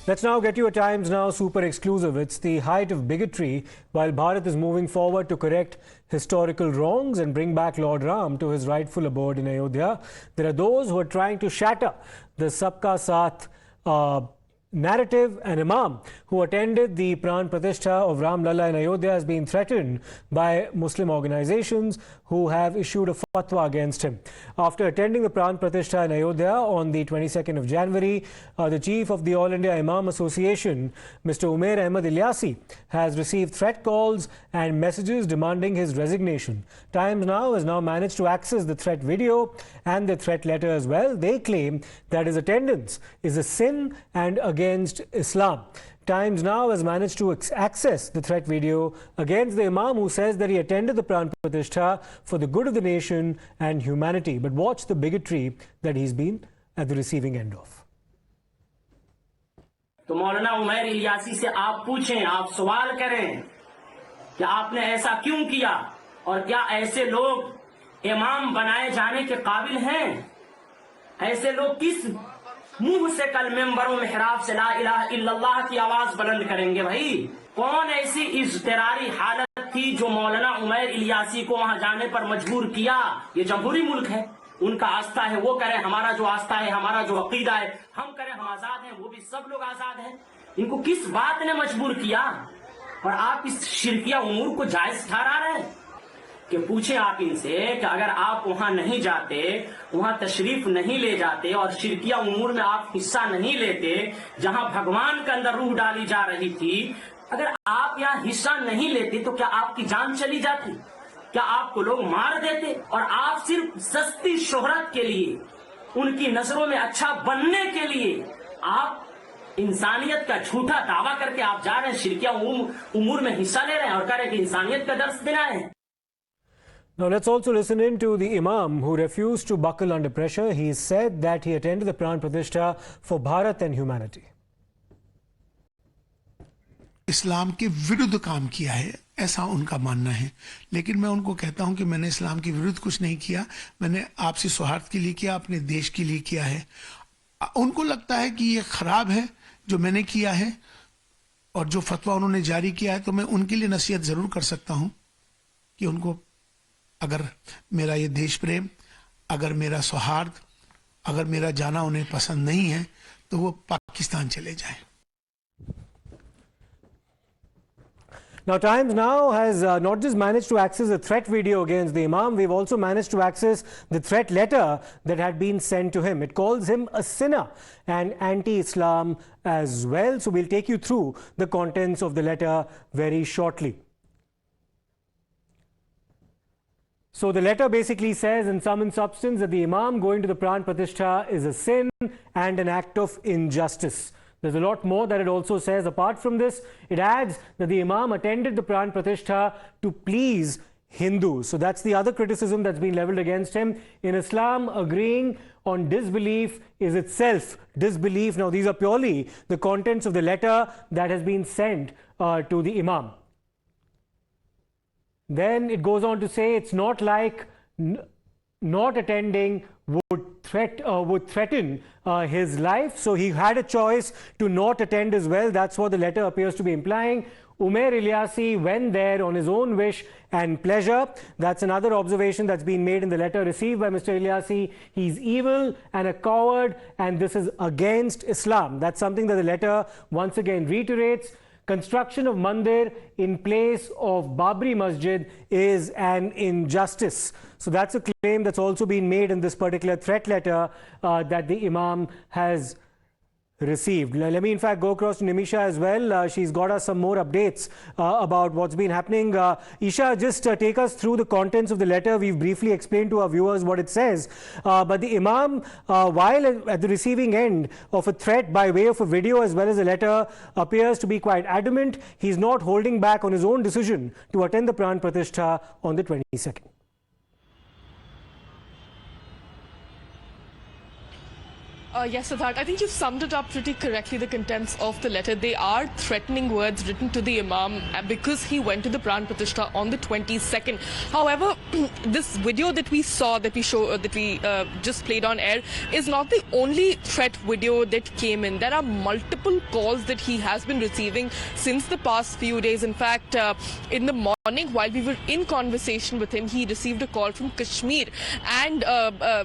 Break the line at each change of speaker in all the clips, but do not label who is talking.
Let's now get you a Times Now super exclusive. It's the height of bigotry while Bharat is moving forward to correct historical wrongs and bring back Lord Ram to his rightful abode in Ayodhya. There are those who are trying to shatter the Sabka Saath narrative. An imam who attended the Pran Pratishtha of Ram Lalla in Ayodhya has been threatened by Muslim organizations who have issued a fatwa against him. After attending the Pran Pratishtha in Ayodhya on the 22nd of January, the chief of the All India Imam Association, Mr. Umer Ahmed Ilyasi, has received threat calls and messages demanding his resignation. Times Now has now managed to access the threat video and the threat letter as well. They claim that his attendance is a sin and against Islam. Times Now has managed to access the threat video against the Imam who says that he attended the Pran Pratishtha for the good of the nation and humanity. But watch the bigotry that he's been at the receiving end of.
तो मौलाना उमैर इलियासी से आप पूछें, आप सवाल करें कि आपने ऐसा क्यों किया और क्या ऐसे लोग इमाम बनाए जाने के काबिल हैं? ऐसे लोग किस मुंह से कल मेंबरों मेहराब से ला इलाहा इल्लल्लाह की आवाज बुलंद करेंगे? भाई, कौन ऐसी इज्तिरारी हालत थी जो मौलाना उमैर इलियासी को वहां जाने पर मजबूर किया? ये जमहूरी मुल्क है, उनका आस्था है, वो करें, हमारा जो आस्था है, हमारा जो अकीदा है, हम करें, हम आजाद हैं, वो भी सब लोग आजाद हैं। इनको किस बात ने मजबूर किया? और आप इस शिरकिया उमूर को जायज ठहरा रहे हैं कि पूछे आप इनसे कि अगर आप वहां नहीं जाते, वहां तशरीफ नहीं ले जाते और शिरकिया उमूर में आप हिस्सा नहीं लेते, जहां भगवान के अंदर रूह डाली जा रही थी, अगर आप यहाँ हिस्सा नहीं लेते तो क्या आपकी जान चली जाती? क्या आपको लोग मार देते? और आप सिर्फ सस्ती शोहरत के लिए, उनकी नजरों में अच्छा बनने के लिए आप इंसानियत का झूठा दावा करके आप जा रहे हैं, शिरकिया उमूर में हिस्सा ले रहे हैं और कह रहे हैं कि इंसानियत का दर्स देना है।
Now let's also listen in to the Imam who refused to buckle under pressure. He said that he attended the Pran Pratishtha for Bharat and humanity.
इस्लाम के विरुद्ध काम किया है, ऐसा उनका मानना है। लेकिन मैं उनको कहता हूं कि मैंने इस्लाम के विरुद्ध कुछ नहीं किया, मैंने आपसी सौहार्द के लिए किया, अपने देश के लिए किया है। उनको लगता है कि ये खराब है जो मैंने किया है और जो फतवा उन्होंने जारी किया है, तो मैं उनके लिए नसीहत जरूर कर सकता हूं कि उनको अगर मेरा ये देश प्रेम, अगर मेरा सौहार्द, अगर मेरा जाना उन्हें पसंद नहीं है तो वो पाकिस्तान चले जाएं।
Now, Times Now has not just managed to access the threat video against the Imam, we've also managed to access the threat letter that had been sent to him. It calls him a sinner and anti-Islam as well. So we'll take you through the contents of the letter very shortly. So the letter basically says in sum and substance that the Imam going to the Pran Pratishtha is a sin and an act of injustice. There's a lot more that it also says. Apart from this, it adds that the Imam attended the Pran Pratishtha to please Hindus. So that's the other criticism that's been leveled against him. In Islam, agreeing on disbelief is itself disbelief. Now, these are purely the contents of the letter that has been sent to the Imam. Then it goes on to say it's not like not attending would threaten his life. So he had a choice to not attend as well. That's what the letter appears to be implying. Umer Ilyasi went there on his own wish and pleasure. That's another observation that's been made in the letter received by Mr. Ilyasi. He's evil and a coward, and this is against Islam. That's something that the letter once again reiterates. Construction of mandir in place of Babri Masjid is an injustice. So that's a claim that's also been made in this particular threat letter that the Imam has received. Let me in fact go across to Nimisha as well. She's got us some more updates about what's been happening. Isha, just take us through the contents of the letter. We've briefly explained to our viewers what it says. But the Imam, while at the receiving end of a threat by way of a video as well as a letter, appears to be quite adamant. He's not holding back on his own decision to attend the Pran Pratishtha on the 22nd.
Yes, Siddharth, I think you've summed it up pretty correctly, the contents of the letter. They are threatening words written to the Imam because he went to the Pran Pratishtha on the 22nd. However, this video that we saw, that we just played on air, is not the only threat video that came in. There are multiple calls that he has been receiving since the past few days. In fact, in the morning, while we were in conversation with him, he received a call from Kashmir, and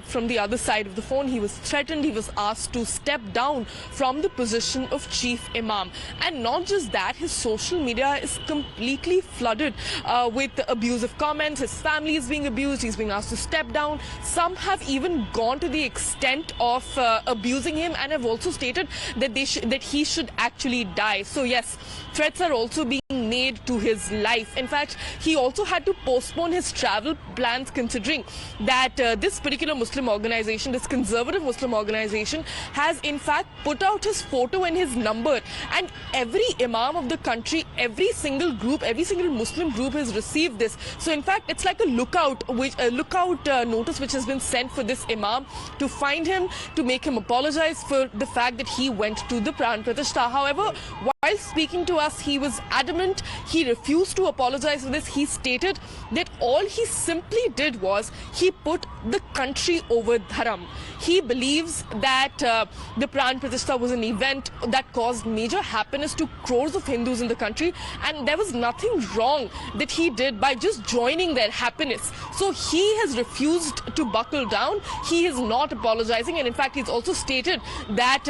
from the other side of the phone, he was threatened. He was asked to step down from the position of chief imam. And not just that, his social media is completely flooded with abusive comments. His family is being abused. He's being asked to step down. Some have even gone to the extent of abusing him and have also stated that he should actually die. So yes, threats are also being made to his life. In fact, he also had to postpone his travel plans, considering that this particular Muslim organization, this conservative Muslim organization, has in fact put out his photo and his number, and every imam of the country, every single group, every single Muslim group has received this. So in fact, it's like a lookout notice which has been sent for this imam, to find him, to make him apologize for the fact that he went to the Pran Pratishtha. However, while speaking to us, he was adamant. He refused to apologize for this. He stated that all he simply did was he put the country over dharam. He believes that the Pran Pratishtha was an event that caused major happiness to crores of Hindus in the country, and there was nothing wrong that he did by just joining their happiness. So he has refused to buckle down. He is not apologizing, and in fact, he's also stated that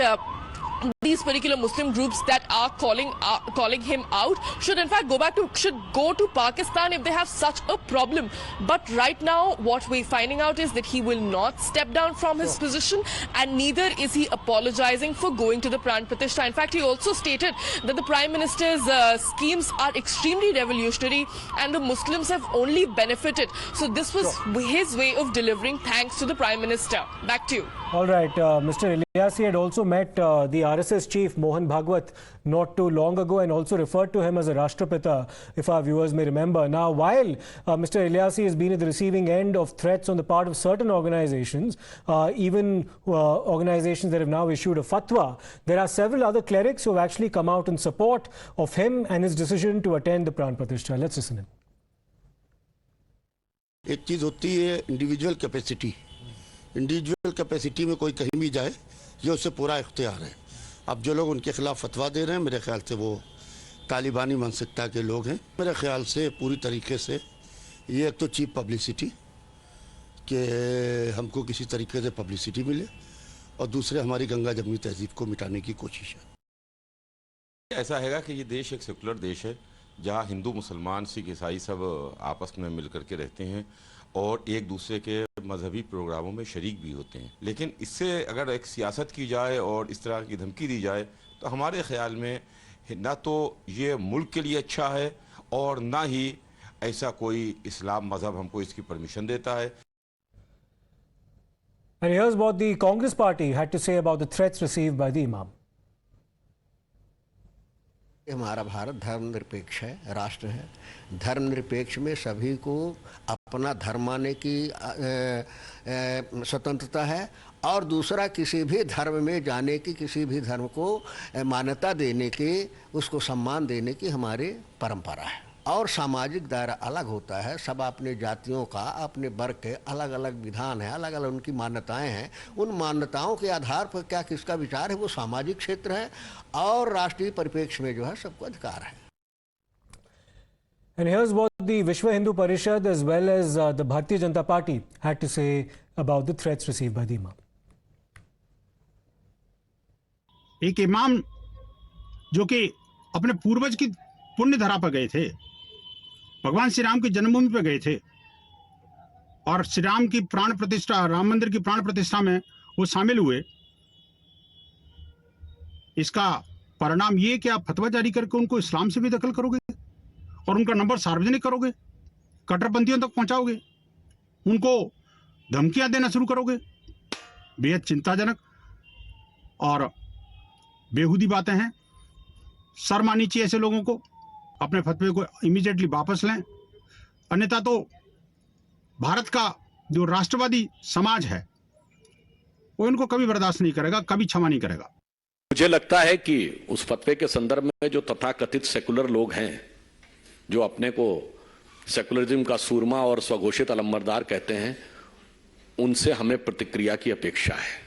these particular Muslim groups that are calling him out should in fact go to Pakistan if they have such a problem. But right now, what we're finding out is that he will not step down from his position, and neither is he apologizing for going to the Pran Pratishtha. In fact, he also stated that the Prime Minister's schemes are extremely revolutionary and the Muslims have only benefited. So this was his way of delivering thanks to the Prime Minister. Back to you.
All right, Mr. Ilyasi had also met the RSS chief Mohan Bhagwat not too long ago, and also referred to him as a Rashtrapita, if our viewers may remember. Now, while Mr. Ilyasi has been at the receiving end of threats on the part of certain organizations, even organizations that have now issued a fatwa, there are several other clerics who have actually come out in support of him and his decision to attend the Pran Pratishtha. Let's listen in.
एक चीज़ होती है individual capacity. Individual capacity में कोई कहीं भी जाए, ये उससे पूरा इख्तियार है। अब जो लोग उनके खिलाफ फतवा दे रहे हैं, मेरे ख्याल से वो तालिबानी मानसिकता के लोग हैं। मेरे ख्याल से पूरी तरीके से ये एक तो चीप पब्लिसिटी कि हमको किसी तरीके से पब्लिसिटी मिले, और दूसरे हमारी गंगा जमनी तहजीब को मिटाने की कोशिश है।
ऐसा हैगा कि ये देश एक सेकुलर देश है, जहाँ हिंदू मुसलमान सिख ईसाई सब आपस में मिल करके रहते हैं और एक दूसरे के मजहबी प्रोग्रामों में शरीक भी होते हैं। लेकिन इससे अगर एक सियासत की जाए और इस तरह की धमकी दी जाए, तो हमारे ख्याल में ना तो ये मुल्क के लिए अच्छा है और ना ही ऐसा कोई इस्लाम मजहब हमको इसकी परमिशन देता है।
And here's what the Congress party had to say about the threats received by the Imam.
हमारा भारत धर्मनिरपेक्ष है, राष्ट्र है। धर्मनिरपेक्ष में सभी को अपना धर्म मानने की स्वतंत्रता है, और दूसरा किसी भी धर्म में जाने की, किसी भी धर्म को मान्यता देने की, उसको सम्मान देने की हमारी परंपरा है। और सामाजिक दायरा अलग होता है, सब अपने जातियों का, अपने वर्ग के अलग अलग विधान है, अलग अलग उनकी मान्यताएं हैं। उन मान्यताओं के आधार पर क्या किसका विचार है वो सामाजिक क्षेत्र है, और राष्ट्रीय परिप्रेक्ष्य में जो है सबको अधिकार है।
And here's what the Vishwa Hindu Parishad as well as the Bharatiya Janata Party had to say about the threats received by the Imam.
एक इमाम जो कि अपने पूर्वज की पुण्य धरा पर गए थे, भगवान श्री राम की जन्मभूमि पर गए थे, और श्री राम की प्राण प्रतिष्ठा, राम मंदिर की प्राण प्रतिष्ठा में वो शामिल हुए। इसका परिणाम ये कि आप फतवा जारी करके उनको इस्लाम से भी दखल करोगे और उनका नंबर सार्वजनिक करोगे, कट्टरपंथियों तक पहुंचाओगे, उनको धमकियां देना शुरू करोगे। बेहद चिंताजनक और बेहूदी बातें हैं। शर्म आनी चाहिए ऐसे लोगों को, अपने फतवे को इमीडिएटली वापस लें, अन्यथा तो भारत का जो राष्ट्रवादी समाज है वो इनको कभी बर्दाश्त नहीं करेगा, कभी क्षमा नहीं करेगा।
मुझे लगता है कि उस फतवे के संदर्भ में जो तथाकथित सेकुलर लोग हैं, जो अपने को सेकुलरिज्म का सूरमा और स्वघोषित अलंबरदार कहते हैं, उनसे हमें प्रतिक्रिया की अपेक्षा है।